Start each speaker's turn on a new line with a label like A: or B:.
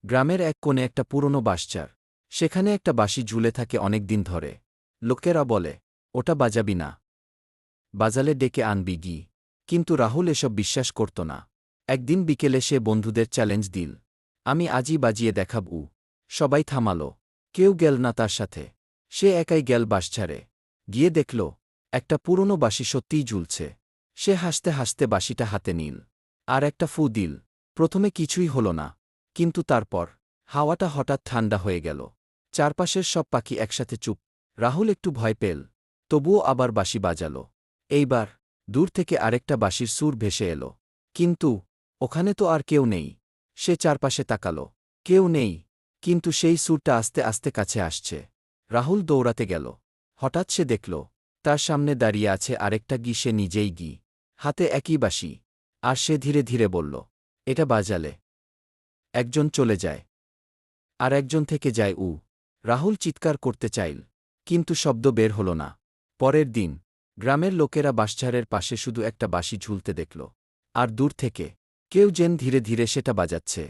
A: গ্রামের এক কোণে একটা পুরনো বাঁশঝাড়। সেখানে একটা বাঁশি ঝুলে থাকে অনেক দিন ধরে। লোকেরা বলে, ওটা বাজাবি না, বাজালে ডেকে আনবি গি। কিন্তু রাহুল এসব বিশ্বাস করত না। একদিন বিকেলে সে বন্ধুদের চ্যালেঞ্জ দিল, আমি আজই বাজিয়ে দেখাব। সবাই থামাল, কেউ গেল না তার সাথে। সে একাই গেল বাঁশঝাড়ে। গিয়ে দেখল, একটা পুরনো বাঁশি সত্যিই ঝুলছে। সে হাসতে হাসতে বাঁশিটা হাতে নিল, আর একটা ফু দিল। প্রথমে কিছুই হল না, কিন্তু তারপর হাওয়াটা হঠাৎ ঠান্ডা হয়ে গেল। চারপাশের সব পাখি একসাথে চুপ। রাহুল একটু ভয় পেল, তবুও আবার বাঁশি বাজাল। এইবার দূর থেকে আরেকটা বাঁশির সুর ভেসে এল। কিন্তু ওখানে তো আর কেউ নেই। সে চারপাশে তাকাল, কেউ নেই। কিন্তু সেই সুরটা আস্তে আস্তে কাছে আসছে। রাহুল দৌড়াতে গেল। হঠাৎ সে দেখল, তার সামনে দাঁড়িয়ে আছে আরেকটা গি, সে নিজেই গি, হাতে একই বাঁশি। আর সে ধীরে ধীরে বলল, এটা বাজালে একজন চলে যায়, আর একজন থেকে যায়। রাহুল চিৎকার করতে চাইল, কিন্তু শব্দ বের হল না। পরের দিন গ্রামের লোকেরা বাঁশঝাড়ের পাশে শুধু একটা বাঁশি ঝুলতে দেখল, আর দূর থেকে কেউ যেন ধীরে ধীরে সেটা বাজাচ্ছে।